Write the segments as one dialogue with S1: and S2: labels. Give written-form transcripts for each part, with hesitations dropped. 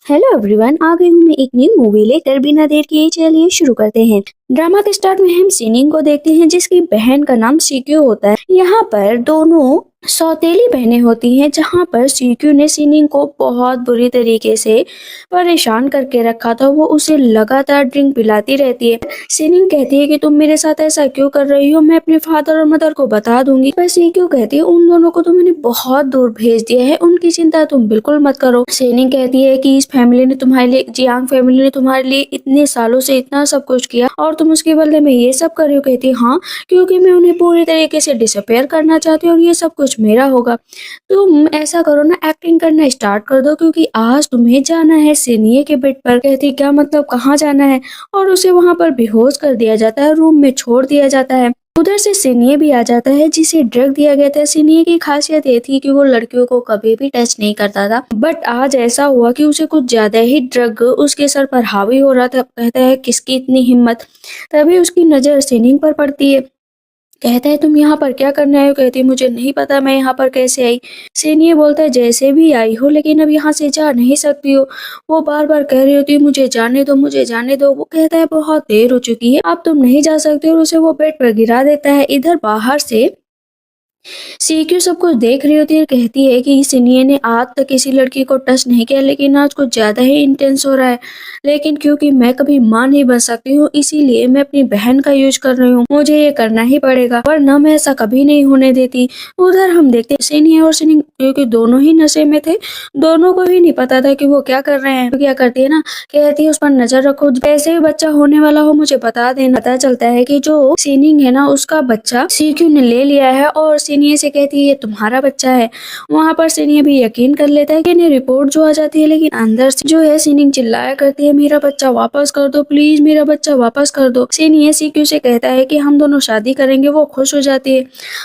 S1: Hello everyone, आ गई हूँ मैं एक न्यू मूवी लेकर। बिना देर किए चलिए शुरू करते हैं। ड्रामा के स्टार्ट में हम सीनिंग को देखते हैं जिसकी बहन का नाम सीक्यू होता है। यहाँ पर दोनों सौतेली बहनें होती हैं, जहाँ पर सीक्यू ने सीनिंग को बहुत बुरी तरीके से परेशान करके रखा था। वो उसे लगातार ड्रिंक पिलाती रहती है। सीनिंग कहती है कि तुम मेरे साथ ऐसा क्यों कर रही हो, मैं अपने फादर और मदर को बता दूंगी। पर सीक्यू कहती है उन दोनों को तो मैंने बहुत दूर भेज दिया है, उनकी चिंता तुम बिल्कुल मत करो। सीनिंग कहती है कि इस फैमिली ने तुम्हारे लिए, जियांग फैमिली ने तुम्हारे लिए इतने सालों से इतना सब कुछ किया और तुम उसके बदले में ये सब कर रही हो। कहती है हाँ, क्योंकि मैं उन्हें पूरी तरीके से डिसअपेयर करना चाहती हूँ और ये सब कुछ मेरा होगा। तुम ऐसा करो ना, एक्टिंग करना स्टार्ट कर दो, क्योंकि आज तुम्हें जाना है सीनियर के बेड पर। कहती क्या मतलब, कहाँ जाना है? और उसे वहां पर बेहोश कर दिया जाता है, रूम में छोड़ दिया जाता है। उधर से सिनिये भी आ जाता है, जिसे ड्रग दिया गया था। सिनिये की खासियत ये थी कि वो लड़कियों को कभी भी टच नहीं करता था, बट आज ऐसा हुआ कि उसे कुछ ज्यादा ही ड्रग उसके सर पर हावी हो रहा था। कहता है किसकी इतनी हिम्मत। तभी उसकी नजर सिनिंग पर पड़ती है। कहता है तुम यहाँ पर क्या करने आए हो? कहती है मुझे नहीं पता मैं यहाँ पर कैसे आई। सीनियर बोलता है जैसे भी आई हो, लेकिन अब यहाँ से जा नहीं सकती हो। वो बार बार कह रही होती है मुझे जाने दो, मुझे जाने दो। वो कहता है बहुत देर हो चुकी है, अब तुम नहीं जा सकते, और उसे वो बेड पर गिरा देता है। इधर बाहर से सीक्यू सब कुछ देख रही होती है। कहती है कि सिनियर ने आज तक किसी लड़की को टच नहीं किया, लेकिन आज कुछ ज्यादा ही इंटेंस हो रहा है। लेकिन क्योंकि मैं कभी मां नहीं बन सकती हूँ, इसीलिए मैं अपनी बहन का यूज कर रही हूँ। मुझे ये करना ही पड़ेगा, वरना मैं ऐसा कभी नहीं होने देती। उधर हम देखते हैं सिनियर और सिनिंग, क्योंकि दोनों ही नशे में थे, दोनों को ही नहीं पता था कि वो क्या कर रहे हैं। तो क्या करती है ना, कहती है उस पर नजर रखो, जैसे ही बच्चा होने वाला हो मुझे बता देना। पता चलता है कि जो सिनिंग है ना, उसका बच्चा सीक्यू ने ले लिया है और सिनियर से कहती है ये तुम्हारा बच्चा है। वहाँ पर सिनियर भी यकीन कर लेता है कि इन्हें रिपोर्ट जो आ जाती है, लेकिन अंदर से जो है सिनिंग चिल्लाया करती है मेरा बच्चा वापस कर दो, प्लीज मेरा बच्चा वापस कर दो। सिनियर सीक्यू से कहता है कि हम दोनों शादी करेंगे। वो खुश हो जाती है।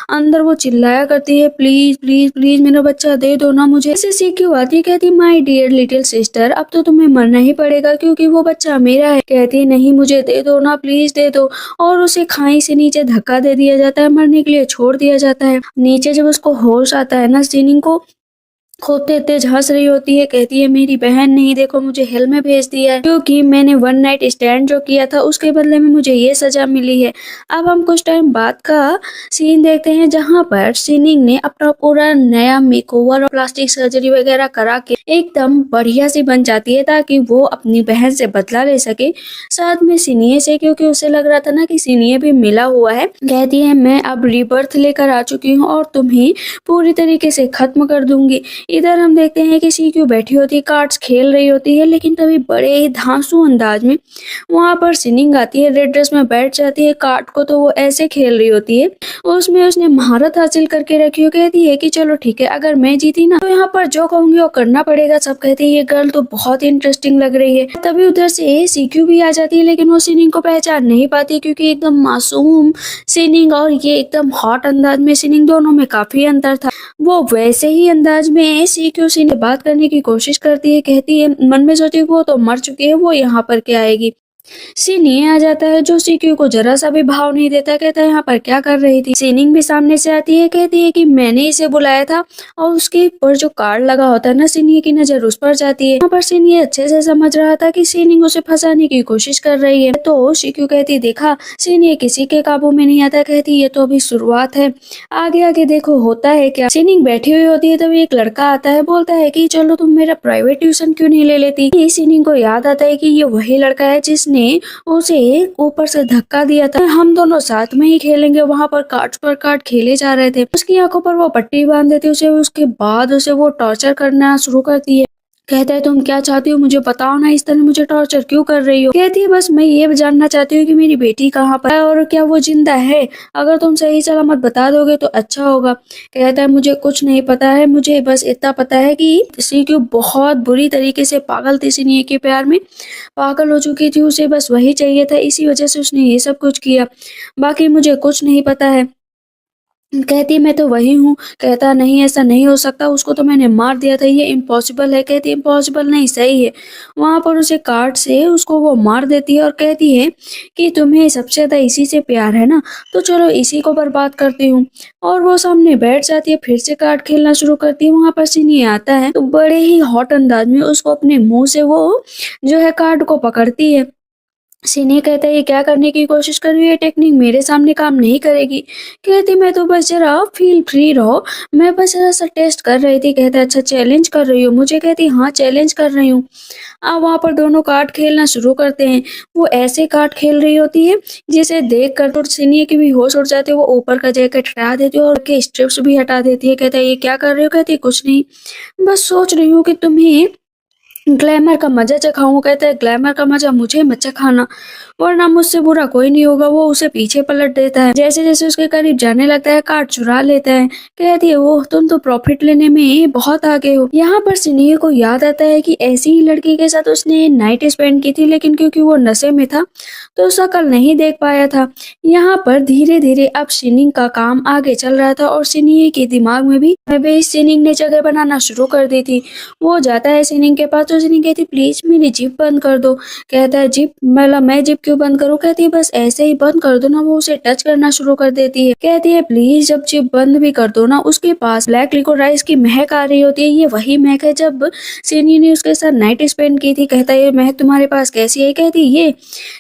S1: अंदर वो चिल्लाया करती है प्लीज प्लीज प्लीज मेरा बच्चा दे दो ना मुझे। ऐसे सीक्यू आती है, कहती माय डियर लिटिल सिस्टर, अब तो तुम्हें मरना ही पड़ेगा क्योंकि वो बच्चा मेरा है। कहती नहीं मुझे दे दो ना, प्लीज दे दो। और उसे खाई से नीचे धक्का दे दिया जाता है, मरने के लिए छोड़ दिया जाता है। नीचे जब उसको होश आता है ना, सिनिंग को खूब तेज हंस रही होती है। कहती है मेरी बहन नहीं, देखो मुझे हेल में भेज दिया है, क्योंकि मैंने वन नाइट स्टैंड जो किया था उसके बदले में मुझे ये सजा मिली है। अब हम कुछ टाइम बाद का सीन देखते हैं, जहाँ पर सिनिंग ने अपना पूरा नया मेकओवर और प्लास्टिक सर्जरी वगैरह करा के एकदम बढ़िया सी बन जाती है, ताकि वो अपनी बहन से बदला ले सके, साथ में सिनिये से, क्योंकि उसे लग रहा था ना कि सिनिये भी मिला हुआ है। कहती है मैं अब रीबर्थ लेकर आ चुकी हूँ और तुम्हें पूरी तरीके से खत्म कर दूंगी। इधर हम देखते हैं कि सीक्यू बैठी होती है, कार्ड्स खेल रही होती है, लेकिन तभी बड़े ही धांसू अंदाज में वहां पर सिनिंग आती है। रेड ड्रेस में बैठ जाती है। कार्ड को तो वो ऐसे खेल रही होती है, उसमें उसने महारत हासिल करके रखी हो। कहती है कि चलो ठीक है, अगर मैं जीती ना तो यहाँ पर जो कहूंगी वो करना पड़ेगा। सब कहते हैं ये गर्ल तो बहुत इंटरेस्टिंग लग रही है। तभी उधर से सीक्यू भी आ जाती है, लेकिन वो सिनिंग को पहचान नहीं पाती, क्योंकि एकदम मासूम सिनिंग और ये एकदम हॉट अंदाज में सिनिंग, दोनों में काफी अंतर था। वो वैसे ही अंदाज में सीक्यू से बात करने की कोशिश करती है। कहती है मन में सोची वो तो मर चुकी है, वो यहाँ पर क्या आएगी। सिनी आ जाता है, जो सीक्यू को जरा सा भी भाव नहीं देता। कहता है यहाँ पर क्या कर रही थी। सिनिंग भी सामने से आती है, कहती है कि मैंने इसे बुलाया था, और उसके ऊपर जो कार्ड लगा होता है ना, सिनी की नजर उस पर जाती है। यहाँ पर सिनी अच्छे से समझ रहा था कि सिनिंग उसे फंसाने की कोशिश कर रही है। तो सीक्यू कहती देखा, सिनी किसी के काबू में नहीं आता। कहती ये तो अभी शुरुआत है, आगे आगे देखो होता है क्या। सिनिंग बैठी हुई होती है, तभी एक लड़का आता है, बोलता है कि चलो तुम मेरा प्राइवेट ट्यूशन क्यों नहीं ले लेती। सिनिंग को याद आता है कि ये वही लड़का है जिसने उसे ऊपर से धक्का दिया था। हम दोनों साथ में ही खेलेंगे। वहां पर कार्ड्स पर कार्ड खेले जा रहे थे। उसकी आंखों पर वो पट्टी बांध देती है उसे। उसके बाद उसे वो टॉर्चर करना शुरू करती है। कहता है तुम क्या चाहती हो, मुझे बताओ ना, इस तरह मुझे टॉर्चर क्यों कर रही हो। कहती है बस मैं ये जानना चाहती हूँ कि मेरी बेटी कहाँ पर है और क्या वो जिंदा है। अगर तुम सही सलामत बता दोगे तो अच्छा होगा। कहता है मुझे कुछ नहीं पता है, मुझे बस इतना पता है कि सीक्यू बहुत बुरी तरीके से पागल थी। सिनियर के प्यार में पागल हो चुकी थी, उसे बस वही चाहिए था, इसी वजह से उसने ये सब कुछ किया। बाकी मुझे कुछ नहीं पता है। कहती है मैं तो वही हूँ। कहता नहीं ऐसा नहीं हो सकता, उसको तो मैंने मार दिया था, ये इम्पॉसिबल है। कहती इम्पॉसिबल नहीं सही है। वहाँ पर उसे कार्ड से उसको वो मार देती है और कहती है कि तुम्हें सबसे ज़्यादा इसी से प्यार है ना, तो चलो इसी को बर्बाद करती हूँ। और वो सामने बैठ जाती है, फिर से कार्ड खेलना शुरू करती है। वहाँ पर सिनी आता है तो बड़े ही हॉट अंदाज में उसको अपने मुँह से वो जो है कार्ड को पकड़ती है। सीने कहता है ये क्या करने की कोशिश कर रही है, ये टेक्निक मेरे सामने काम नहीं करेगी। कहती मैं तो बस जरा फील फ्री रहो, मैं बस जरा सा टेस्ट कर रही थी। कहता अच्छा चैलेंज कर रही हो मुझे। कहती हाँ चैलेंज कर रही हूँ। अब वहाँ पर दोनों कार्ड खेलना शुरू करते हैं। वो ऐसे कार्ड खेल रही होती है जिसे देख कर तो सीनियर की भी होश उड़ जाती है। वो ऊपर का जैकेट हटा देती है और के स्ट्रिप्स भी हटा देती है। कहता है ये क्या कर रही हो। कहती कुछ नहीं, बस सोच रही हूँ कि तुम्हें ग्लैमर का मजा चखाऊँ। कहता है ग्लैमर का मजा मुझे मत चखाना, वरना मुझसे बुरा कोई नहीं होगा। वो उसे पीछे पलट देता है। जैसे जैसे उसके करीब जाने लगता है कार्ड चुरा लेता है। कहती है वो तुम तो प्रॉफिट लेने में बहुत आगे हो। यहाँ पर सिनेह को याद आता है कि ऐसी ही लड़की के साथ उसने नाइट स्पेंड की थी, लेकिन क्योंकि वो नशे में था तो शक्ल नहीं देख पाया था। यहाँ पर धीरे धीरे अब सिनिंग का काम आगे चल रहा था और सिनेह के दिमाग में भी सिनिंग ने जगह बनाना शुरू कर दी थी। वो जाता है सिनिंग के पास तो सिनिंग कहती प्लीज मेरी जिप बंद कर दो। कहता है जिप मतलब मैं जिप क्यों बंद करूं। कहती है बस ऐसे ही बंद कर दो ना। वो उसे टच करना शुरू कर देती है। कहती है प्लीज जब जिप बंद भी कर दो ना। उसके पास ब्लैक लिकोराइस की महक आ रही होती है। ये वही महक है जब सिनी ने उसके साथ नाइट स्पेंड की थी। कहता है ये महक तुम्हारे पास कैसी है। कहती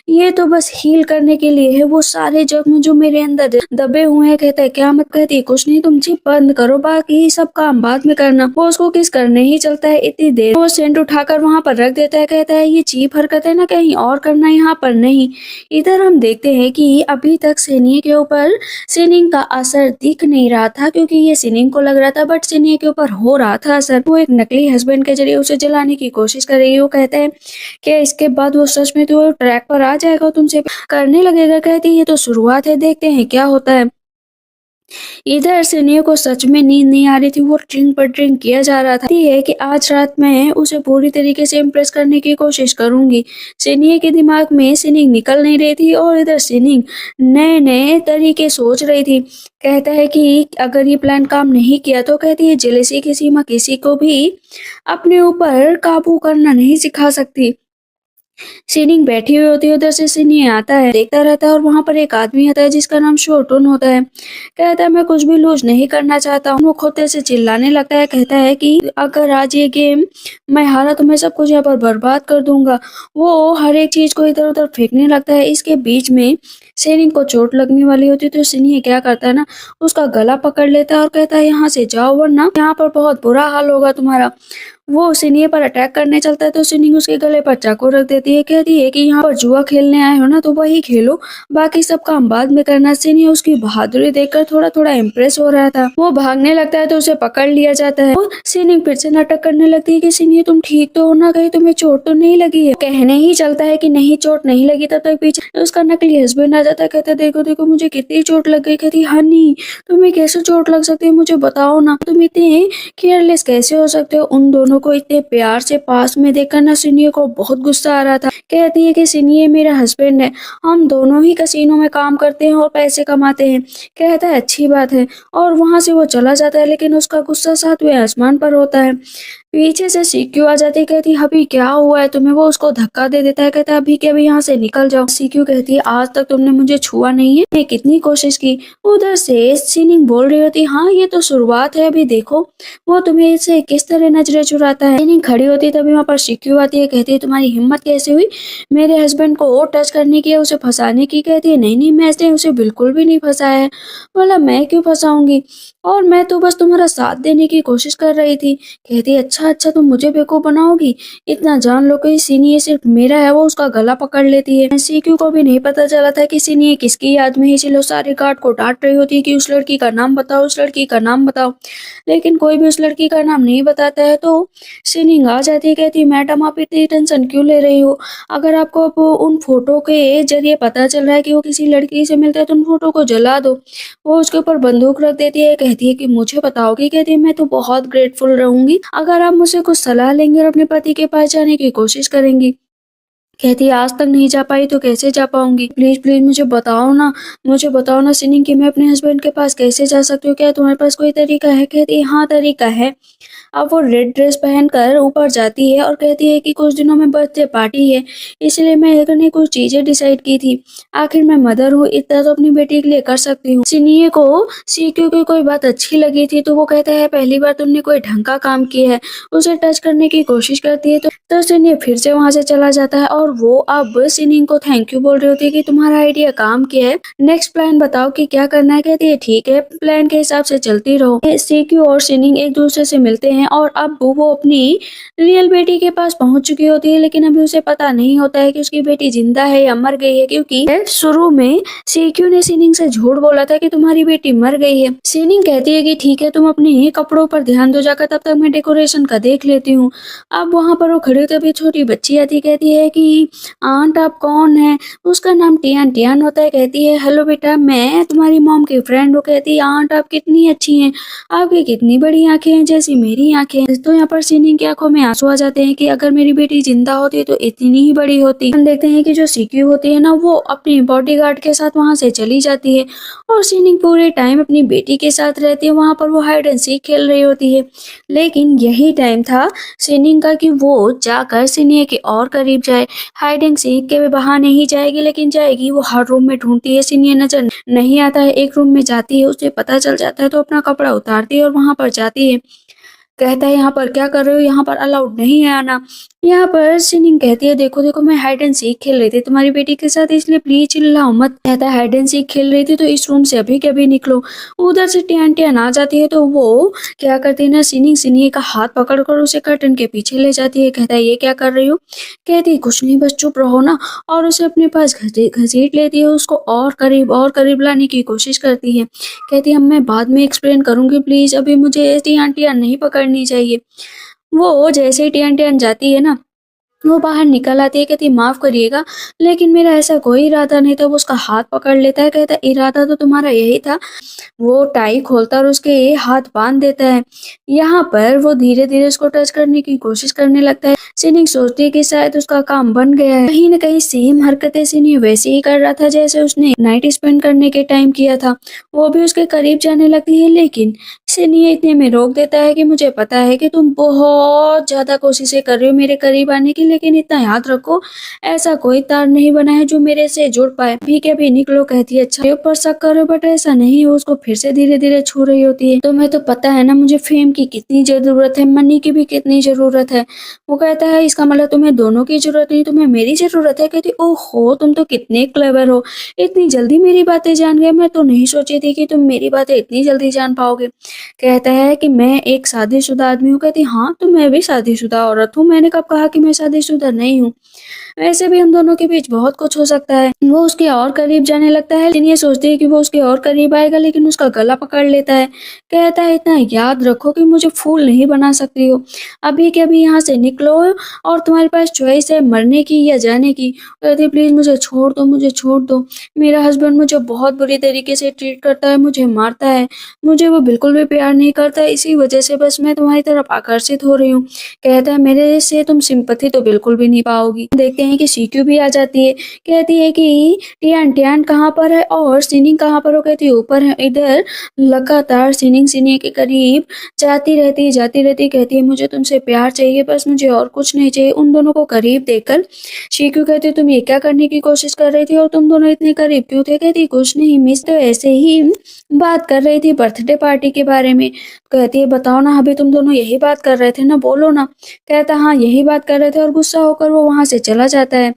S1: ये तो बस हील करने के लिए है, वो सारे जख्म जो मेरे अंदर दबे हुए हैं। कहता है क्या मत। कहती है कुछ नहीं, तुम जिप बंद करो, बाकी सब काम बाद में करना। वो उसको किस करने ही चलता है। इतनी देर वो सेंट उठाकर वहां पर रख देता है। कहता है ये चीप हरकत है ना, कहीं और करना, यहाँ पर नहीं। इधर हम देखते हैं कि अभी तक सैनी के ऊपर सिनिंग का असर दिख नहीं रहा था, क्योंकि ये सिनिंग को लग रहा था बट सैनी के ऊपर हो रहा था असर। वो एक नकली हस्बैंड के जरिए उसे जलाने की कोशिश कर रही है। वो कहता है कि इसके बाद वो सच में तो ट्रैक पर आ जाएगा, तुमसे करने लगेगा। कहती है ये तो शुरुआत है, देखते हैं क्या होता है। इधर सिनिया को सच में नींद नहीं आ रही थी। वो ड्रिंक पर ड्रिंक किया जा रहा था। है कि आज रात मैं उसे पूरी तरीके से इम्प्रेस करने की कोशिश करूंगी। सिनिया के दिमाग में सिनिंग निकल नहीं रही थी और इधर सिनिंग नए नए तरीके सोच रही थी। कहता है कि अगर ये प्लान काम नहीं किया तो कहती है जेलेसी की सीमा किसी को भी अपने ऊपर काबू करना नहीं सिखा सकती। सीनिंग बैठी हुई होती है, उधर से सिनी आता है, देखता रहता है और वहां पर एक आदमी आता है जिसका नाम शोटून होता है। कहता है मैं कुछ भी लूज नहीं करना चाहता हूँ। वो खोते से चिल्लाने लगता है। कहता है कि अगर आज ये गेम मैं हारा तो मैं सब कुछ यहाँ पर बर्बाद कर दूंगा। वो हर एक चीज को इधर उधर फेंकने लगता है। इसके बीच में सिनिंग को चोट लगने वाली होती है तो सिनी क्या करता है ना, उसका गला पकड़ लेता है और कहता है यहाँ से जाओ वरना यहाँ पर बहुत बुरा हाल होगा तुम्हारा। वो सिनिया पर अटैक करने चलता है तो सिनी उसके गले पर चाकू रख देती है। कहती है कि यहाँ पर जुआ खेलने आए हो ना तो वही खेलो, बाकी सब काम बाद में करना। सिनी उसकी बहादुरी देखकर थोड़ा थोड़ा इम्प्रेस हो रहा था। वो भागने लगता है तो उसे पकड़ लिया जाता है। सिनी फिर से नाटक करने लगती है कि सिनी तुम ठीक तो हो ना, कहीं तुम्हें चोट तो नहीं लगी है। कहने ही चलता है कि नहीं चोट नहीं लगी, तब तक पीछे उसका नकली हस्बैंड आ जाता है। कहता है देखो देखो मुझे कितनी चोट लग गई। कहती हनी तुम्हें कैसे चोट लग सकती है, मुझे बताओ ना, तुम इतने केयरलेस कैसे हो सकते हो। उन दोनों को इतने प्यार से पास में देखकर ना सिनिये को बहुत गुस्सा आ रहा था। कहती है कि सिनिये मेरा हस्बैंड है, हम दोनों ही कसीनो में काम करते हैं और पैसे कमाते हैं। कहता है अच्छी बात है और वहां से वो चला जाता है, लेकिन उसका गुस्सा सातवें आसमान पर होता है। पीछे से सीक्यू आ जाती है। कहती अभी क्या हुआ है तुम्हें। वो उसको धक्का दे देता है। कहता है अभी के अभी यहाँ से निकल जाओ। सीक्यू कहती है आज तक तुमने मुझे छुआ नहीं है, मैं कितनी कोशिश की। उधर से सिनिंग बोल रही होती हाँ ये तो शुरुआत है, अभी देखो वो तुम्हें इसे किस तरह नजरें चुराता है। सिनिंग खड़ी होती है तभी वहाँ पर सीक्यू आती है। कहती है तुम्हारी हिम्मत कैसे हुई मेरे हस्बैंड को और टच करने की, उसे फंसाने की। कहती है नहीं नहीं मैंने उसे बिल्कुल भी नहीं फंसाया है। बोला मैं क्यों फंसाऊंगी, और मैं तो बस तुम्हारा साथ देने की कोशिश कर रही थी। कहती अच्छा अच्छा तुम मुझे बेवकूफ बनाओगी, इतना जान लो कि सीनिये सिर्फ मेरा है। वो उसका गला पकड़ लेती है। सीक्यू को भी नहीं पता चला था कि सीनिये किसकी याद में है, इसलिए सारे गार्ड को डांट रही होती है कि उस लड़की का नाम बताओ, उस लड़की का नाम बताओ, लेकिन कोई भी उस लड़की का नाम नहीं बताता है। तो सीनिंग आ जाती है। कहती मैडम आप इतनी टेंशन क्यों ले रही हो, अगर आपको अब उन फोटो के जरिए पता चल रहा है कि वो किसी लड़की से मिलता है तो उन फोटो को जला दो। वो उसके ऊपर बंदूक रख देती है। कहती है कि मुझे बताओगी। कहती है मैं तो बहुत ग्रेटफुल रहूंगी अगर आप मुझसे कुछ सलाह लेंगे और अपने पति के पास जाने की कोशिश करेंगी। कहती है आज तक नहीं जा पाई तो कैसे जा पाऊंगी, प्लीज प्लीज मुझे बताओ ना सिनिंग कि मैं अपने हस्बैंड के पास कैसे जा सकती हूँ, क्या तुम्हारे पास कोई तरीका है। कहती है हाँ तरीका है। अब वो रेड ड्रेस पहनकर ऊपर जाती है और कहती है कि कुछ दिनों में बर्थडे पार्टी है, इसलिए मैंने कुछ चीजें डिसाइड की थी। आखिर मैं मदर हूँ, इतना तो अपनी बेटी के लिए कर सकती हूँ। सिनिये को सीक्यू की कोई बात अच्छी लगी थी तो वो कहता है पहली बार तुमने कोई ढंग का काम किया है। उसे टच करने की कोशिश करती है तो सिनिये फिर से वहां से चला जाता है और वो अब सिनिंग को थैंक यू बोल रही होती है कि तुम्हारा आइडिया काम किया है, नेक्स्ट प्लान बताओ कि क्या करना है। कहती है ठीक है, प्लान के हिसाब से चलती रहो। सीक्यू और सिनिंग एक दूसरे से मिलते हैं और अब वो अपनी रियल बेटी के पास पहुंच चुकी होती है, लेकिन अभी उसे पता नहीं होता है कि उसकी बेटी जिंदा है या मर गई है, क्योंकि शुरू में सीक्यू ने सिनिंग से झूठ बोला था कि तुम्हारी बेटी मर गई है। सिनिंग कहती है कि ठीक है तुम अपने कपड़ों पर ध्यान दो जाकर, तब तक मैं डेकोरेशन का देख लेती हूँ। अब वहां पर वो खड़ी तभी छोटी बच्ची आती, कहती है कि आंट आप कौन है। उसका नाम टियान टियान होता है। कहती है हेलो बेटा, मैं तुम्हारी मॉम की फ्रेंड हूँ। कहती है आंट आप कितनी अच्छी हैं, आपकी कितनी बड़ी आंखें हैं जैसी मेरी आंखें। तो यहाँ पर सिनिंग की आंखों में आंसू आ जाते हैं कि अगर मेरी बेटी जिंदा होती तो इतनी ही बड़ी होती। हम देखते हैं कि जो सीक्यू होती है ना वो अपनी बॉडीगार्ड के साथ वहां से चली जाती है और सिनिंग पूरे टाइम अपनी बेटी के साथ रहती है। वहां पर वो हाइड एंड सीक खेल रही होती है, लेकिन यही टाइम था सिनिंग का कि वो जाकर सिनिया के और करीब जाए। हाइड एंड सीक के बहाने ही जाएगी, लेकिन जाएगी वो हर रूम में ढूंढती है, सिनिया नजर नहीं आता है। एक रूम में जाती है, उसे पता चल जाता है तो अपना कपड़ा उतारती है और वहां पर जाती है। कहता है यहाँ पर क्या कर रहे हो, यहाँ पर अलाउड नहीं है आना। यहाँ पर सिनिंग कहती है देखो देखो मैं हाइड एंड सीक खेल रही थी तुम्हारी बेटी के साथ, इसलिए प्लीज चिल्लाओ मत। कहता है हाइड एंड सीक खेल रही थी तो इस रूम से अभी के अभी निकलो। उधर से टियान टियान आ जाती है तो वो क्या करती है ना, सिनिंग सिनिये का हाथ पकड़कर उसे कर्टन के पीछे ले जाती है। कहता है ये क्या कर रही हो। कहती है कुछ नहीं बस चुप रहो ना, और उसे अपने पास घसीट लेती है, उसको और करीब लाने की कोशिश करती है। कहती है मैं बाद में एक्सप्लेन करूंगी, प्लीज अभी मुझे टियान टियान नहीं पकड़नी चाहिए। वो जैसे ही टियान टियान जाती है ना, वो बाहर निकल आती है। कहती माफ करिएगा लेकिन मेरा ऐसा कोई इरादा नहीं था। वो उसका हाथ पकड़ लेता है, कहता इरादा तो तुम्हारा यही था। वो टाई खोलता और उसके हाथ बांध देता है। यहाँ पर वो धीरे धीरे उसको टच करने की कोशिश करने लगता है। सिनिंग सोचती है कि शायद उसका काम बन गया है। कहीं न कहीं सेम हरकतें सिनिंग वैसे ही कर रहा था जैसे उसने नाइट स्पेंड करने के टाइम किया था। वो भी उसके करीब जाने लगती है, लेकिन सिनिंग इतने में रोक देता है कि मुझे पता है कि तुम बहुत ज्यादा कोशिशें कर रही हो मेरे करीब आने की, लेकिन इतना याद रखो ऐसा कोई तार नहीं बना है जो मेरे से जुड़ पाए। भी के भी निकलो। कहती है अच्छा ऊपर शक करो बट ऐसा नहीं हो। उसको फिर से धीरे धीरे छू रही होती है। तुम्हें तो पता है ना मुझे फेम की कितनी जरूरत है, मनी की भी कितनी जरूरत है। वो कहता है इसका मतलब तुम्हें दोनों की जरूरत नहीं, तुम्हें मेरी जरूरत है। कहती ओहो तुम तो कितने क्लेवर हो, इतनी जल्दी मेरी बातें जान गए, मैं तो नहीं सोची थी कि तुम मेरी बातें इतनी जल्दी जान पाओगे। कहता है कि मैं एक शादीशुदा आदमी हूँ। कहती हाँ तो मैं भी शादीशुदा औरत हूँ, मैंने कब कहा कि मैं शादीशुदा नहीं हूँ। वैसे भी हम दोनों के बीच बहुत कुछ हो सकता है। वो उसके और करीब जाने लगता है, लेकिन ये सोचती है कि वो उसके और करीब आएगा, लेकिन उसका गला पकड़ लेता है। कहता है इतना याद रखो कि मुझे फूल नहीं बना सकती हो, अभी के अभी यहाँ से निकलो और तुम्हारे पास चॉइस है मरने की या जाने की। कहती प्लीज मुझे छोड़ दो, मुझे छोड़ दो। मेरा हस्बैंड मुझे बहुत बुरी तरीके से ट्रीट करता है, मुझे मारता है, मुझे वो बिल्कुल भी प्यार नहीं करता, इसी वजह से बस मैं तुम्हारी तरफ आकर्षित हो रही हूँ। कहता है मेरे से तुम सिंपैथी तो बिल्कुल भी नहीं पाओगी। देखते हैं कि सीक्यू भी आ जाती है। कहती है कि टियान टियान कहाँ पर है और सिनिंग कहाँ पर हो। कहती है ऊपर है। इधर लगातार सिनिंग सिनिया के करीब जाती रहती। कहती है मुझे तुमसे प्यार चाहिए, बस मुझे और कुछ नहीं चाहिए। उन दोनों को करीब देखकर सीक्यू कहती है तुम ये क्या करने की कोशिश कर रही थी और तुम दोनों इतने करीब क्यों थे। कहती कुछ नहीं मिस, तो ऐसे ही बात कर रही थी बर्थडे पार्टी के बारे में। कहती है बताओ ना अभी तुम दोनों यही बात कर रहे थे ना, बोलो ना। कहता हाँ यही बात कर रहे थे, और गुस्सा होकर वो वहां से चला जाता है।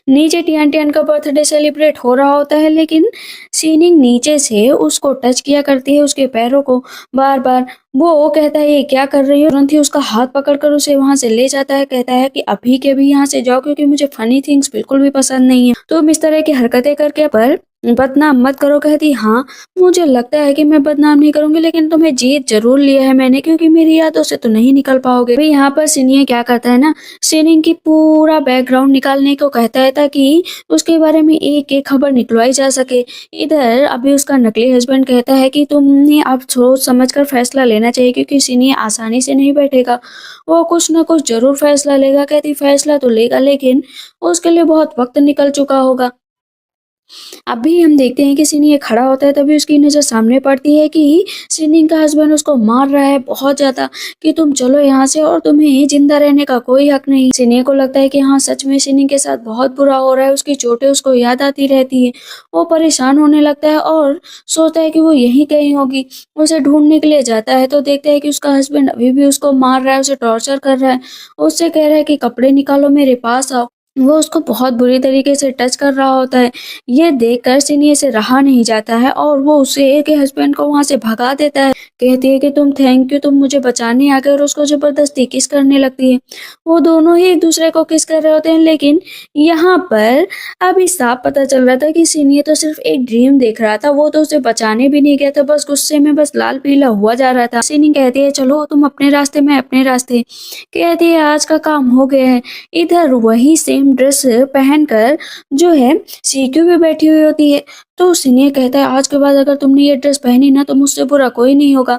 S1: नीचे टियान टियान का बर्थडे सेलिब्रेट हो रहा होता है, लेकिन सीनिंग नीचे से उसको टच किया करती है, उसके पैरों को बार बार। वो कहता है ये क्या कर रही हो। तुरंत ही उसका हाथ पकड़कर उसे वहां से ले जाता है। कहता है कि अभी के भी यहाँ से जाओ, क्योंकि मुझे फनी थिंग्स बिल्कुल भी पसंद नहीं है। तुम इस तरह की हरकतें करके पर बदनाम मत करो। कहती हाँ, मुझे लगता है कि मैं बदनाम नहीं करूंगी, लेकिन तुम्हें जीत जरूर लिया है मैंने, क्योंकि मेरी यादों से तो नहीं निकल पाओगे। भाई यहाँ पर सिनियर क्या करता है ना, सिनिंग की पूरा बैकग्राउंड निकालने को कहता है ताकि उसके बारे में एक एक खबर निकलवाई जा सके। इधर अभी उसका नकली हस्बैंड कहता है कि तुमने अब सोच समझ कर फैसला लेना चाहिए, क्योंकि सिनियर आसानी से नहीं बैठेगा, वो कुछ ना कुछ जरूर फैसला लेगा। कहती फैसला तो लेगा, लेकिन उसके लिए बहुत वक्त निकल चुका होगा। अभी हम देखते हैं कि सिनी खड़ा होता है, तभी उसकी नज़र सामने पड़ती है कि सिनी का हस्बैंड उसको मार रहा है बहुत ज़्यादा, कि तुम चलो यहाँ से और तुम्हें जिंदा रहने का कोई हक नहीं। सिनी को लगता है कि हाँ सच में सिनी के साथ बहुत बुरा हो रहा है, उसकी चोटें उसको याद आती रहती है। वो परेशान होने लगता है और सोचता है कि वो यहीं कहीं होगी। उसे ढूंढने के लिए जाता है तो देखता है कि उसका हस्बैंड अभी भी उसको मार रहा है, उसे टॉर्चर कर रहा है। उससे कह रहा है कि कपड़े निकालो, मेरे पास आओ। वो उसको बहुत बुरी तरीके से टच कर रहा होता है। ये देखकर सिनी से रहा नहीं जाता है और वो उसे के हस्बैंड को वहां से भगा देता है। कहती है कि तुम थैंक यू, तुम मुझे बचाने आ गए, और उसको जबरदस्ती किस करने लगती है। वो दोनों ही एक दूसरे को किस कर रहे होते हैं, लेकिन यहाँ पर अभी साफ पता चल रहा था कि सिनी तो सिर्फ एक ड्रीम देख रहा था, वो तो उसे बचाने भी नहीं गया था, बस गुस्से में बस लाल पीला हुआ जा रहा था। सिनी कहती है चलो तुम अपने रास्ते, मैं अपने रास्ते। कहती है आज का काम हो गया है। इधर वही सेम ड्रेस पहनकर जो है सीक्यू भी बैठी हुई होती है। तो सिने कहता है आज के बाद अगर तुमने ये ड्रेस पहनी ना तो मुझसे बुरा कोई नहीं होगा।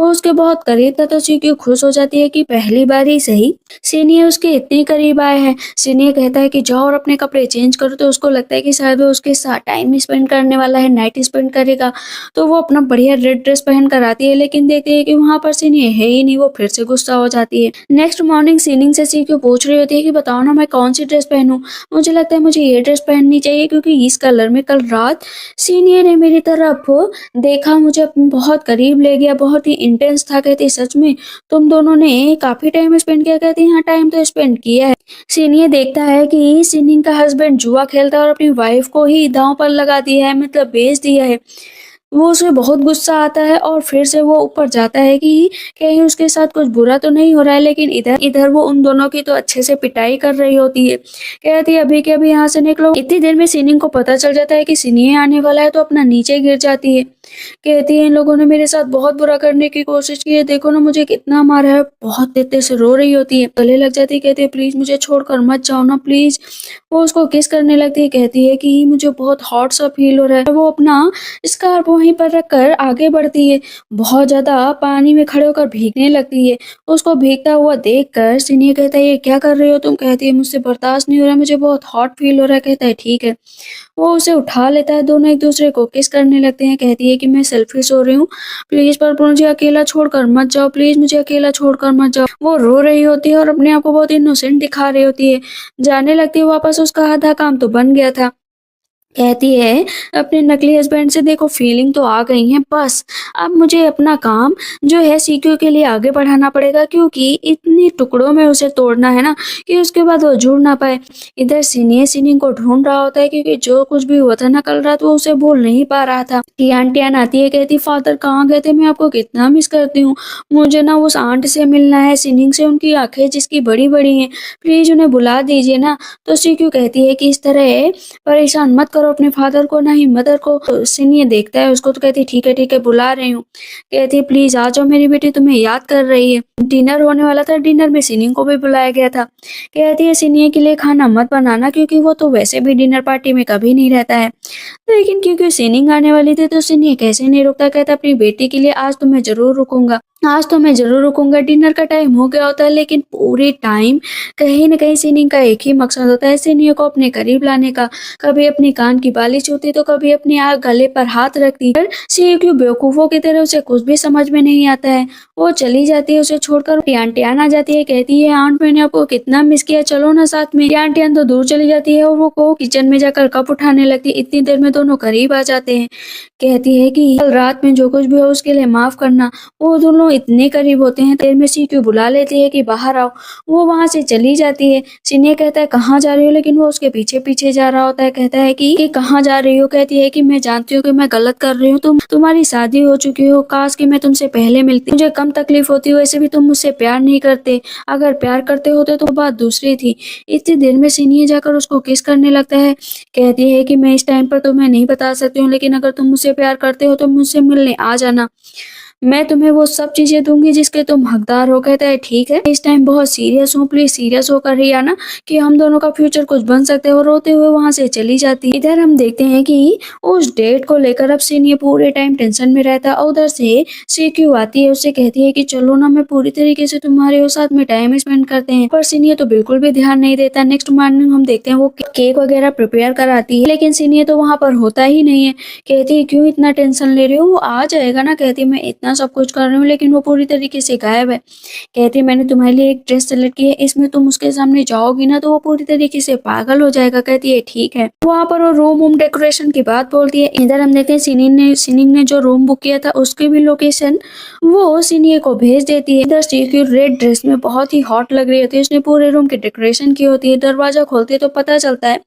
S1: वो उसके बहुत करीब था तो सीक्यू खुश हो जाती है कि पहली बार ही सही सीनियर उसके इतने करीब आए हैं। सीनियर कहता है कि जाओ और अपने कपड़े चेंज करो, तो उसको लगता है कि शायद वो उसके साथ टाइम स्पेंड करने वाला है, नाइट स्पेंड करेगा। तो वो अपना बढ़िया रेड ड्रेस पहन कर आती है, लेकिन देखती है कि वहां पर सीनियर है ही नहीं। वो फिर से गुस्सा हो जाती है। नेक्स्ट मॉर्निंग सीनिंग से सीक्यू पूछ रही होती है कि बताओ ना मैं कौन सी ड्रेस पहनूं, मुझे लगता है मुझे ये ड्रेस पहननी चाहिए क्योंकि इस कलर में कल रात सीनियर ने मेरी तरफ देखा, मुझे बहुत करीब ले गया, बहुत ही इंटेंस था। कहती सच में तुम दोनों ने काफी टाइम स्पेंड किया। कहती हाँ टाइम तो स्पेंड किया है। सीनियर देखता है कि सिनिंग का हस्बैंड जुआ खेलता है और अपनी वाइफ को ही दांव पर लगा दिया है, मतलब बेच दिया है। वो उसे बहुत गुस्सा आता है और फिर से वो ऊपर जाता है कि कहीं उसके साथ कुछ बुरा तो नहीं हो रहा है, लेकिन इधर इधर वो उन दोनों की तो अच्छे से पिटाई कर रही होती है। कहती है अभी के अभी यहाँ से निकलो। इतनी देर में सिनिंग को पता चल जाता है कि सिनियर आने वाला है, तो अपना नीचे गिर जाती है। कहती है इन लोगों ने मेरे साथ बहुत बुरा करने की कोशिश की है, देखो ना मुझे कितना मारा है। बहुत देर से रो रही होती है, गले लग जाती है। कहती है प्लीज मुझे छोड़कर मत जाओ ना प्लीज। वो उसको किस करने लगती है। कहती है कि मुझे बहुत हॉट सा फील हो रहा है। वो अपना स्कार्फ वहीं पर रखकर आगे बढ़ती है। बहुत ज्यादा पानी में खड़े होकर भीगने लगती है। उसको भीगता हुआ देखकर सिनियर कहता है ये क्या कर रही हो तुम। कहती है मुझसे बर्दाश्त नहीं हो रहा, मुझे बहुत हॉट फील हो रहा है। कहता है ठीक है। वो उसे उठा लेता है, दोनों एक दूसरे को किस करने लगते हैं। कहती है कि मैं सेल्फिश हो रही हूँ, प्लीज पर मुझे अकेला छोड़कर मत जाओ, प्लीज मुझे अकेला छोड़कर मत जाओ। वो रो रही होती है और अपने आप को बहुत इनोसेंट दिखा रही होती है। जाने लगती है वापस, उसका आधा काम तो बन गया था। कहती है अपने नकली हस्बैंड से देखो फीलिंग तो आ गई है, बस अब मुझे अपना काम जो है सीक्यू के लिए आगे बढ़ाना पड़ेगा, क्योंकि इतने टुकड़ों में उसे तोड़ना है ना कि उसके बाद वो जुड़ ना पाए। इधर सीनियर सिनिंग को ढूंढ रहा होता है, क्योंकि जो कुछ भी हुआ था ना कल रात वो उसे भूल नहीं पा रहा था। कि आंटियान आती है, कहती फादर कहाँ गए थे, मैं आपको कितना मिस करती हूँ, मुझे ना उस आंट से मिलना है, सिनिंग से, उनकी आंखें जिसकी बड़ी बड़ी हैं, प्लीज उन्हें बुला दीजिए ना। तो सीक्यू कहती है कि इस तरह परेशान मत करो अपने फादर को, ना ही मदर को। तो सिनियर देखता है उसको तो कहती ठीक है बुला रही हूँ। कहती है प्लीज आ जाओ, मेरी बेटी तुम्हें याद कर रही है। डिनर होने वाला था, डिनर में सिनियर को भी बुलाया गया था। कहती है सिनियर के लिए खाना मत बनाना, क्योंकि वो तो वैसे भी डिनर पार्टी में कभी नहीं रहता है। लेकिन क्योंकि सिनिंग आने वाली थी तो सिनियर कैसे नहीं रुकता। कहता अपनी बेटी के लिए आज तो मैं जरूर रुकूंगा, आज तो मैं जरूर रुकूंगा। डिनर का टाइम हो गया होता है, लेकिन पूरे टाइम कहीं न कहीं सिनिंग का एक ही मकसद होता है, सिनियर को अपने करीब लाने का। कभी अपनी कान की बाली छूती तो कभी अपने गले पर हाथ रखती। पर सिनियर बेवकूफों की तरह उसे कुछ भी समझ में नहीं आता है। वो चली जाती है उसे छोड़कर। आंटियान आ जाती है, कहती है आंट मैंने आपको कितना मिस किया, चलो ना साथ में। आंटियान तो दूर चली जाती है और वो किचन में जाकर कप उठाने लगती है। इतनी देर में दोनों करीब आ जाते हैं। कहती है कि कल रात में जो कुछ भी हो उसके लिए माफ करना। वो दोनों इतने करीब होते हैं, देर में सीक्यू बुला लेती है कि बाहर आओ। वो वहां से चली जाती है। सिनियर कहता है कहाँ जा रही हो, लेकिन वो उसके पीछे पीछे जा रहा होता है। कहता है कि कहाँ जा रही हो। कहती है कि मैं जानती हूँ कि मैं गलत कर रही हूँ, तुम्हारी शादी हो चुकी हो, काश कि मैं तुमसे पहले मिलती, मुझे कम तकलीफ होती, वैसे भी तुम मुझसे प्यार नहीं करते, अगर प्यार करते होते तो बात दूसरी थी। इतनी देर में सीनियर जाकर उसको किस करने लगता है। कहती है कि मैं इस टाइम पर तुम्हें नहीं बता सकती हूँ, लेकिन अगर तुम मुझसे प्यार करते हो तो मुझसे मिलने आ जाना, मैं तुम्हें वो सब चीजें दूंगी जिसके तुम हकदार हो। कहता है ठीक है, इस टाइम बहुत सीरियस हूँ, प्लीज सीरियस होकर ही आना कि हम दोनों का फ्यूचर कुछ बन सकते हैं। और रोते हुए वहां से चली जाती है। इधर हम देखते हैं कि उस डेट को लेकर अब सीनियर पूरे टाइम टेंशन में रहता है। और उधर से सीक्यू आती है, उससे कहती है कि चलो ना, मैं पूरी तरीके से तुम्हारे साथ में टाइम स्पेंड करते हैं। पर सीनियर तो बिल्कुल भी ध्यान नहीं देता। नेक्स्ट मॉर्निंग हम देखते हैं वो केक वगैरह प्रिपेयर कराती है, लेकिन सीनियर तो वहां पर होता ही नहीं है। कहती है क्यों इतना टेंशन ले रहे हो, वो आ जाएगा ना। कहती है मैं इतना सब कुछ कर रही हूँ, लेकिन वो पूरी तरीके से गायब है। कहती है मैंने तुम्हारे लिए एक ड्रेस सेलेक्ट की है, इसमें तुम उसके सामने जाओगी ना तो वो पूरी तरीके से पागल हो जाएगा। कहती है ठीक है। वहाँ पर वो रूम डेकोरेशन की बात बोलती है। इधर हम देखते हैं सिनिंग ने जो रूम बुक किया था उसकी भी लोकेशन वो सीनियर को भेज देती है। इधर सीक्यू रेड ड्रेस में बहुत ही हॉट लग रही होती है, उसने पूरे रूम की डेकोरेशन की होती है। दरवाजा खोलती है तो पता चलता है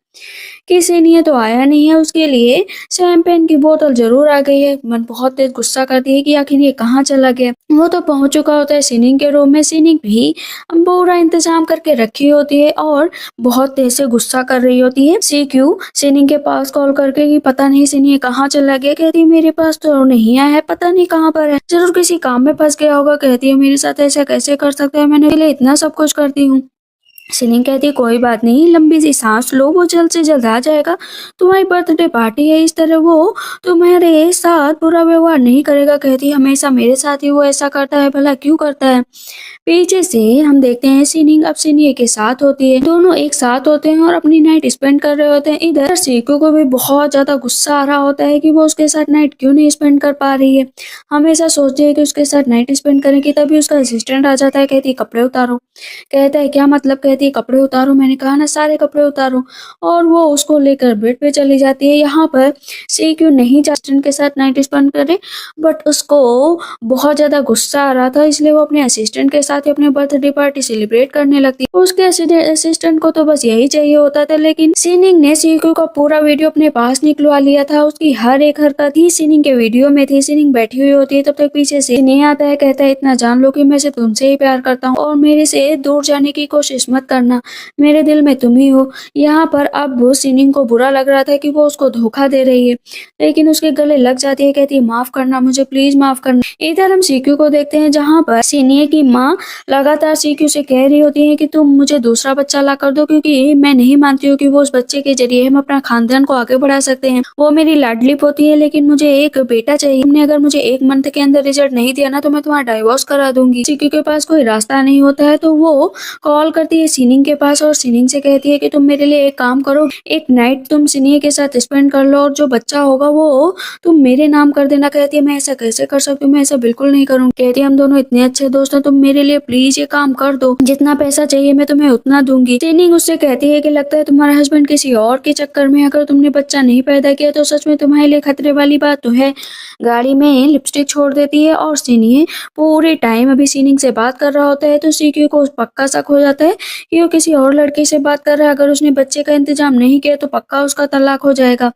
S1: कि सीनियर तो आया नहीं है, उसके लिए शैंपेन की बोतल जरूर आ गई है। मन बहुत तेज गुस्सा करती है कि आखिर ये कहाँ चला गया। वो तो पहुंच चुका होता है सिनिंग के रूम में। सिनिंग भी पूरा इंतजाम करके रखी होती है और बहुत तेज से गुस्सा कर रही होती है। सीक्यू सिनिंग के पास कॉल करके कि पता नहीं सिनिंग कहाँ चला गया। कहती है मेरे पास तो नहीं आया है, पता नहीं कहाँ पर है, जरूर किसी काम में फंस गया होगा। कहती है मेरे साथ ऐसा कैसे कर सकता है, मैंने पहले इतना सब कुछ करती हूँ। सिलिंग कहती है कोई बात नहीं, लंबी सी सांस लो, वो जल्द से जल्द आ जाएगा। तुम्हारी बर्थडे पार्टी है, इस तरह वो तुम्हारे साथ बुरा व्यवहार नहीं करेगा। कहती है हमेशा मेरे साथ ही वो ऐसा करता है, भला क्यों करता है। पीछे से हम देखते हैं सिनिंग अब सीनियर के साथ होती है। दोनों एक साथ होते हैं और अपनी नाइट स्पेंड कर रहे होते हैं। इधर सीको को भी बहुत ज्यादा गुस्सा आ रहा होता है कि वो उसके साथ नाइट क्यों नहीं स्पेंड कर पा रही है। हमेशा सोचती है कि उसके साथ नाइट स्पेंड करेंगी, तभी उसका असिस्टेंट आ जाता है। कहती है कपड़े उतारो। कहता है क्या मतलब। कहती है कपड़े उतारो, मैंने कहा ना सारे कपड़े उतारो। और वो उसको लेकर बेड पे चली जाती है। यहाँ पर सीक्यू नहीं असिस्टेंट के साथ नाइट स्पेंड करे, बट उसको बहुत ज्यादा गुस्सा आ रहा था, इसलिए वो अपने असिस्टेंट के साथ ही अपनी बर्थडे पार्टी सेलिब्रेट करने लगती है। उसके असिस्टेंट को तो बस यही चाहिए होता था, लेकिन सीनिंग ने सीक्यू का पूरा वीडियो अपने पास निकलवा लिया था। उसकी हर एक हरकत ही सीनिंग के वीडियो में थी। सीनिंग बैठी हुई होती है, तब तक पीछे से नहीं आता है। कहता है इतना जान लो कि मैं सिर्फ तुमसे ही प्यार करता हूँ और मेरे से दूर जाने की कोशिश मत करना, मेरे दिल में तुम ही हो। यहाँ पर अब वो सीनिंग को बुरा लग रहा था कि वो उसको धोखा दे रही है, लेकिन उसके गले लग जाती है। कहती है माफ करना मुझे, प्लीज माफ करना। इधर हम सीक्यू को देखते हैं, जहाँ पर सीनियर की माँ लगातार सीक्यू से कह रही होती है कि तुम मुझे दूसरा बच्चा ला कर दो, क्योंकि मैं नहीं मानती हूँ कि वो उस बच्चे के जरिए हम अपना खानदान को आगे बढ़ा सकते हैं। वो मेरी लाडली पोती है, लेकिन मुझे एक बेटा चाहिए। तुमने अगर मुझे 1 मंथ के अंदर रिजल्ट नहीं दिया ना तो मैं तुम्हारा डाइवोर्स करा दूंगी। सीक्यू के पास कोई रास्ता नहीं होता है तो वो कॉल करती है सिनिंग के पास और सिनिंग से कहती है कि तुम मेरे लिए एक काम करो, एक नाइट तुम सिनियर के साथ स्पेंड कर लो और जो बच्चा होगा वो तुम मेरे नाम कर देना। कहती है मैं ऐसा कैसे कर सकती हूँ, मैं ऐसा बिल्कुल नहीं करूँगी। कहती है हम दोनों इतने अच्छे दोस्त हैं, तुम मेरे लिए प्लीज ये काम कर दो, जितना पैसा चाहिए मैं तुम्हें उतना दूंगी। सिनिंग उससे कहती है कि लगता है तुम्हारा हस्बैंड किसी और के चक्कर में, अगर तुमने बच्चा नहीं पैदा किया तो सच में तुम्हारे लिए खतरे वाली बात तो है। गाड़ी में लिपस्टिक छोड़ देती है और सिनियर पूरे टाइम अभी सिनिंग से बात कर रहा होता है, तो सीक्यू को पक्का शक हो जाता है कि वो किसी और लड़के से बात कर रहा है। अगर उसने बच्चे का इंतजाम नहीं किया तो पक्का उसका तलाक हो जाएगा।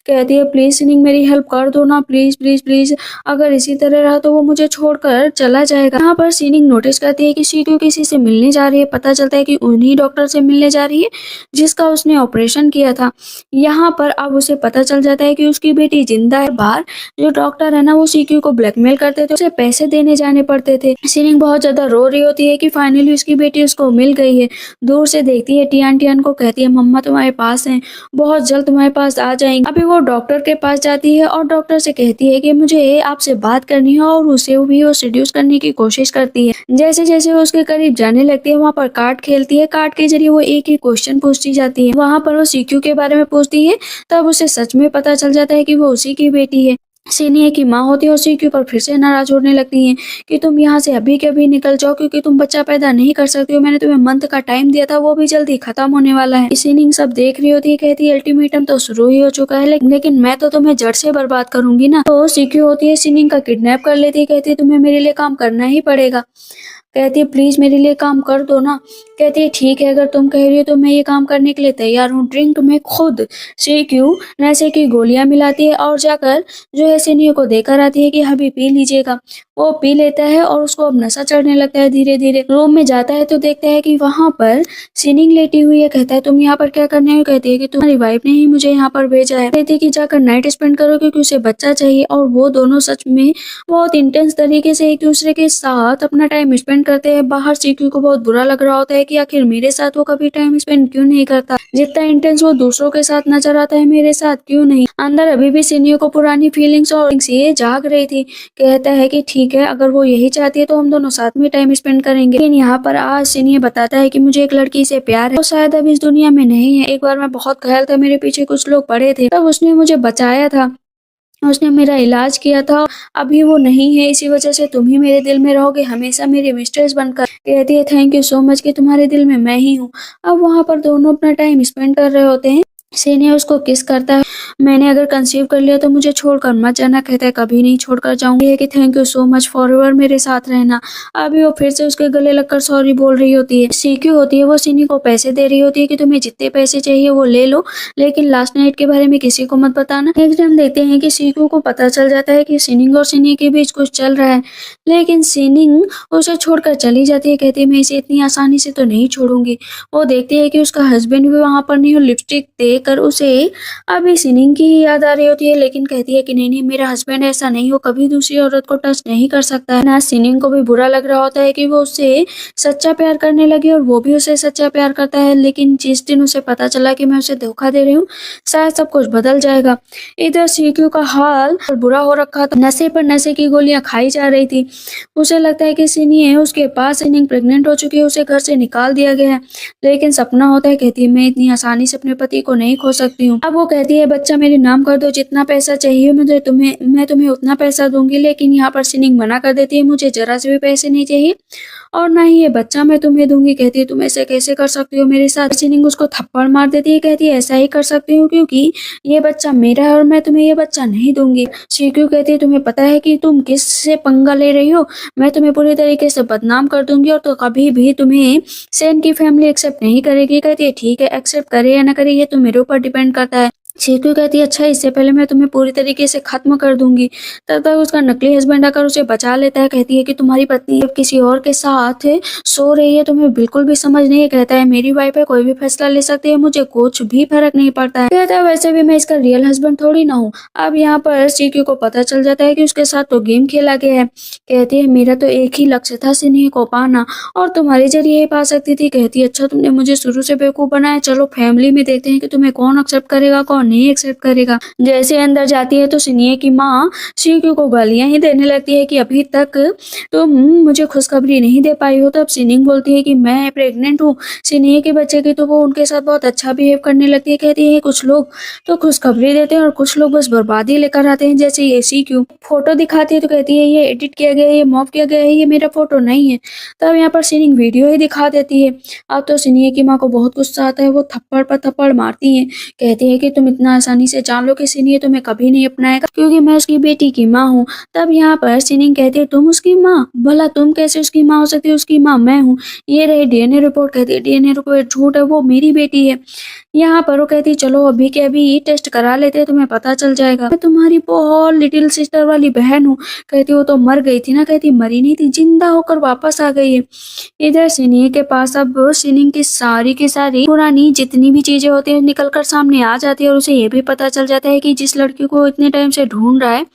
S1: कहती है प्लीज सिनिंग मेरी हेल्प कर दो ना, प्लीज प्लीज प्लीज, अगर इसी तरह रहा तो वो मुझे छोड़कर चला जाएगा। यहाँ पर सिनिंग नोटिस करती है कि सीक्यू किसी से मिलने जा रही है। पता चलता है कि उन्हीं डॉक्टर से मिलने जा रही है जिसका उसने ऑपरेशन किया था। यहाँ पर अब उसे पता चल जाता है कि उसकी बेटी जिंदा है। बाहर जो डॉक्टर है ना वो सीक्यू को ब्लैकमेल करते थे, उसे पैसे देने जाने पड़ते थे। सिनिंग बहुत ज्यादा रो रही होती है कि फाइनली उसकी बेटी उसको मिल गई है। दूर से देखती है टियान को कहती है मम्मा तुम्हारे पास हैं, बहुत जल्द तुम्हारे पास आ जाएंगे। अभी वो डॉक्टर के पास जाती है और डॉक्टर से कहती है कि मुझे आपसे बात करनी है और उसे भी वो सेड्यूस करने की कोशिश करती है। जैसे जैसे वो उसके करीब जाने लगती है वहाँ पर कार्ड खेलती है। कार्ड के जरिए वो एक ही क्वेश्चन पूछती जाती है। वहाँ पर वो सीक्यू के बारे में पूछती है, तब उसे सच में पता चल जाता है कि वो उसी की बेटी है। सीनियर की माँ होती है और सीक्यू पर फिर से नाराज होने लगती हैं कि तुम यहाँ से अभी के अभी निकल जाओ, क्योंकि तुम बच्चा पैदा नहीं कर सकती हो। मैंने तुम्हें मंथ का टाइम दिया था, वो भी जल्दी खत्म होने वाला है। सीनिंग सब देख रही होती है, कहती है अल्टीमेटम तो शुरू ही हो चुका है, लेकिन मैं तो तुम्हें जड़ से बर्बाद करूंगी ना। तो सीक्यू होती है सीनिंग का किडनैप कर लेती है। कहती है तुम्हें मेरे लिए काम करना ही पड़ेगा। कहती है प्लीज मेरे लिए काम कर दो ना। कहती है ठीक है, अगर तुम कह रही हो तो मैं ये काम करने के लिए तैयार हूँ। ड्रिंक में खुद सीक्यू नशे की गोलियां मिलाती है और जाकर जो है सीनियर को देकर आती है कि अभी पी लीजिएगा। वो पी लेता है और उसको अब नशा चढ़ने लगता है। धीरे धीरे रूम में जाता है तो देखता है कि वहाँ पर सीनिंग लेटी हुई है। कहता है तुम यहाँ पर क्या करने हो? कहती है कि तुम्हारी वाइफ ने ही मुझे यहाँ पर भेजा है। कहती है कि जाकर नाइट स्पेंड करो क्योंकि उसे बच्चा चाहिए। और वो दोनों सच में बहुत इंटेंस तरीके से एक दूसरे के साथ अपना टाइम स्पेंड करते हैं। बाहर सीक्यू को बहुत बुरा लग रहा होता है कि आखिर मेरे साथ वो कभी टाइम स्पेंड क्यों नहीं करता, जितना इंटेंस वो दूसरों के साथ नजर आता है मेरे साथ क्यों नहीं। अंदर अभी भी सीनियो को पुरानी फीलिंग्स और ये जाग रही थी। कहता है कि ठीक है, अगर वो यही चाहती है तो हम दोनों साथ में टाइम स्पेंड करेंगे। लेकिन यहाँ पर आज सीनियो बताता है कि मुझे एक लड़की से प्यार है, वो शायद अब इस दुनिया में नहीं है। एक बार मैं बहुत घायल था, मेरे पीछे कुछ लोग पड़े थे, तब उसने मुझे बचाया था, उसने मेरा इलाज किया था। अभी वो नहीं है, इसी वजह से तुम ही मेरे दिल में रहोगे हमेशा मेरी मिस्ट्रेस बनकर। कहती है थैंक यू सो मच कि तुम्हारे दिल में मैं ही हूँ। अब वहाँ पर दोनों अपना टाइम स्पेंड कर रहे होते हैं। सीनियर उसको किस करता है। मैंने अगर कंसीव कर लिया तो मुझे छोड़कर मत जाना। कहता है कभी नहीं छोड़कर जाऊंगी। है कि thank you so much forever मेरे साथ रहना। अभी वो फिर से उसके गले लगकर सॉरी बोल रही होती है। सीक्यू होती है, वो सीनी को पैसे दे रही होती है कि तुम्हें जितने पैसे चाहिए वो ले लो, लेकिन लास्ट नाइट के बारे में किसी को मत बताना। नेक्स्ट टाइम देखते हैं कि सीक्यू को पता चल जाता है कि सीनिंग और सीनी के बीच कुछ चल रहा है, लेकिन सीनिंग उसे छोड़कर चली जाती है। कहती है मैं इसे इतनी आसानी से तो नहीं छोड़ूंगी। वो देखती है कि उसका हस्बैंड भी वहां पर नहीं, और लिपस्टिक देकर उसे अभी सीनिंग की ही याद आ रही होती है। लेकिन कहती है कि नहीं नहीं, मेरा हस्बैंड ऐसा नहीं, वो कभी दूसरी औरत को टच नहीं कर सकता है ना। सीनिंग को भी बुरा लग रहा होता है कि वो उससे सच्चा प्यार करने लगी और वो भी उसे सच्चा प्यार करता है। लेकिन जिस दिन उसे पता चला कि मैं उसे धोखा दे रही हूँ, शायद सब कुछ बदल जाएगा। इधर सीक्यू का हाल बुरा हो रखा था, नशे पर नशे की गोलियां खाई जा रही थी। उसे लगता है कि सीनी है उसके पास, सीनिंग प्रेग्नेंट हो चुकी है, उसे घर से निकाल दिया गया है। लेकिन सपना होता है। कहती है मैं इतनी आसानी से अपने पति को नहीं खो सकती हूँ। अब वो कहती है बच्चा मेरे नाम कर दो, जितना पैसा चाहिए मैं तुम्हें उतना पैसा दूंगी। लेकिन यहाँ पर सीनिंग मना कर देती है, मुझे जरा से भी पैसे नहीं चाहिए और ना ही ये बच्चा मैं तुम्हें दूंगी। कहती है तुम ऐसे कैसे कर सकती हो मेरे साथ। सीनिंग उसको थप्पड़ मार देती है। कहती है ऐसा ही कर सकती हूँ क्योंकि ये बच्चा मेरा है और मैं तुम्हें ये बच्चा नहीं दूंगी। सीक्यू कहती है तुम्हें पता है कि तुम किस से पंगा ले रही हो, मैं तुम्हें पूरी तरीके से बदनाम कर दूंगी और तो कभी भी तुम्हें सेन की फैमिली एक्सेप्ट नहीं करेगी। कहती है ठीक है, एक्सेप्ट करे या ना करे ये तो मेरे ऊपर डिपेंड करता है। सीक्यू कहती है अच्छा, इससे पहले मैं तुम्हें पूरी तरीके से खत्म कर दूंगी। तब तक उसका नकली हस्बैंड आकर उसे बचा लेता है। कहती है कि तुम्हारी पत्नी अब किसी और के साथ सो रही है, तुम्हें बिल्कुल भी समझ नहीं है। कहता है मेरी वाइफ है, कोई भी फैसला ले सकती है, मुझे कुछ भी फर्क नहीं पड़ता है। कहता है वैसे भी मैं इसका रियल हस्बैंड थोड़ी ना हूँ। अब यहाँ पर सीक्यू को पता चल जाता है कि उसके साथ तो गेम खेला गया है। कहती है मेरा तो एक ही लक्ष्य था सिन्ही को पाना, और तुम्हारे जरिए ही पा सकती थी। कहती है अच्छा, तुमने मुझे शुरू से बेवकूफ बनाया, चलो फैमिली में देखते हैं कि तुम्हें कौन एक्सेप्ट करेगा कौन नहीं एक्सेप्ट करेगा। जैसे अंदर जाती है तो सिनिये की माँ सीक्यू को गालियां ही देने लगती है कि अभी तक तुम मुझे खुशखबरी नहीं दे पाई हो। तब सिनिंग बोलती है कि मैं प्रेग्नेंट हूँ सिनिये के बच्चे की, तो वो उनके साथ बहुत अच्छा बिहेव करने लगती है। कहती है कुछ लोग तो खुशखबरी देते हैं और कुछ लोग बस बर्बादी लेकर आते हैं, जैसे ये सीक्यू। फोटो दिखाती है तो कहती है ये एडिट किया गया है, ये मॉप किया गया है, ये मेरा फोटो नहीं है। तब यहाँ पर सिनिंग वीडियो ही दिखा देती है। अब तो सिनिये की माँ को बहुत गुस्सा आता है, वो थप्पड़ पर थप्पड़ मारती है। कहती है कि तुम इतना आसानी से जान लो कि सिनिये तुम्हें कभी नहीं अपनाएगा क्योंकि मैं उसकी बेटी की माँ हूँ। तब यहाँ पर सिनिंग कहती है तुम उसकी माँ, भला तुम कैसे उसकी माँ हो सकती है, उसकी माँ मैं हूँ। ये रही डीएनए रिपोर्ट। कहती है डीएनए रिपोर्ट झूठ है, वो मेरी बेटी है। यहाँ पर वो कहती है चलो अभी के अभी टेस्ट करा लेते हैं, तुम्हें पता चल जाएगा। मैं तुम्हारी बहुत लिटिल सिस्टर वाली बहन हूँ। कहती वो तो मर गई थी ना। कहती मरी नहीं थी, जिंदा होकर वापस आ गई है। इधर सिनिये के पास अब सिनिंग की सारी पुरानी जितनी भी चीजें होती है निकल कर सामने आ जाती है, और उसे ये भी पता चल जाता है कि जिस लड़की को इतने टाइम से ढूंढ रहा है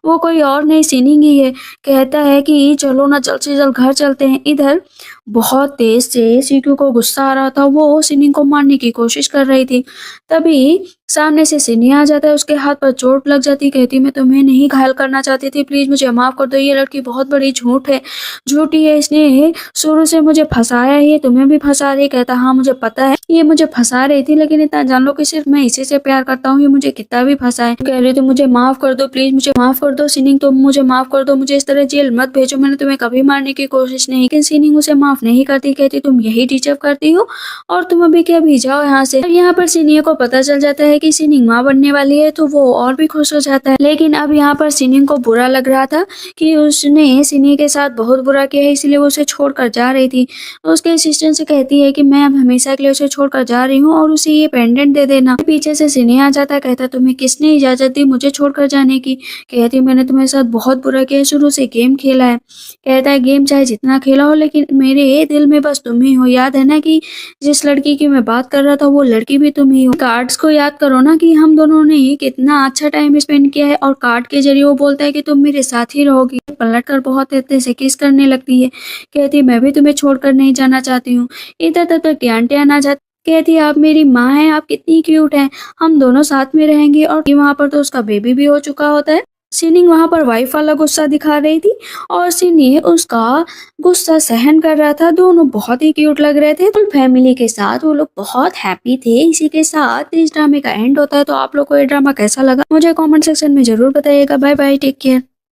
S1: वो कोई और नहीं सिनिंग ही है। कहता है कि चलो ना जल्द से जल्द घर चलते हैं। इधर बहुत तेज से सीक्यू को गुस्सा आ रहा था, वो सिनिंग को मारने की कोशिश कर रही थी। तभी सामने से सिनी आ जाता है, उसके हाथ पर चोट लग जाती। कहती मैं तुम्हें नहीं घायल करना चाहती थी, प्लीज मुझे माफ कर दो। ये लड़की बहुत बड़ी झूठी है, इसने शुरू से मुझे फंसाया है, तुम्हें भी फंसा रही। कहता हाँ मुझे पता है ये मुझे फंसा रही थी, लेकिन इतना जान लो कि सिर्फ मैं इसी से प्यार करता हूँ, ये मुझे कितना भी फंसाए। कह रही तो मुझे माफ कर दो, प्लीज मुझे माफ कर दो सिनिंग, तुम मुझे माफ कर दो, मुझे इस तरह जेल मत भेजो, मैंने तुम्हें कभी मारने की कोशिश नहीं। लेकिन सिनिंग उसे माफ माफ नहीं करती, कहती तुम यही डिजर्व करती हो और तुम अभी के अभी जाओ यहाँ से। यहाँ पर सिनिया को पता चल जाता है कि सिनिंग माँ बनने वाली है तो वो और भी खुश हो जाता है। लेकिन अब यहाँ पर सिनिंग को बुरा लग रहा था कि उसने सिनी के साथ बहुत बुरा किया है, इसलिए वो उसे छोड़कर जा रही थी। उसके असिस्टेंट से कहती है कि मैं अब हमेशा के लिए उसे छोड़कर जा रही हूँ और उसे ये पेंडेंट दे देना। पीछे से सिनी आ जाता है, कहता तुम्हें किसने इजाजत दी मुझे छोड़कर जाने की। कहती मैंने तुम्हारे साथ बहुत बुरा किया है, शुरू से गेम खेला है। कहता है गेम चाहे जितना खेला हो लेकिन मेरे दिल में बस तुम ही हो। याद है ना कि जिस लड़की की मैं बात कर रहा था वो लड़की भी तुम ही हो। कार्ड्स को याद करो ना कि हम दोनों ने कितना अच्छा टाइम स्पेंड किया है। और कार्ड के जरिए वो बोलता है कि तुम मेरे साथ ही रहोगी। पलट कर बहुत तेज से किस करने लगती है। कहती मैं भी तुम्हें छोड़कर नहीं जाना चाहती हूँ। इधर तब तक आंटियां आ जाती। कहती है आप मेरी माँ हैं, आप कितनी क्यूट हैं, हम दोनों साथ में रहेंगे। और वहाँ पर तो उसका बेबी भी हो चुका होता है। सिनिंग वहाँ पर वाइफ वाला गुस्सा दिखा रही थी और सिनी उसका गुस्सा सहन कर रहा था। दोनों बहुत ही क्यूट लग रहे थे। फुल फैमिली के साथ वो लोग बहुत हैप्पी थे। इसी के साथ इस ड्रामे का एंड होता है। तो आप लोग को ये ड्रामा कैसा लगा मुझे कमेंट सेक्शन में जरूर बताइएगा। Bye bye, take care.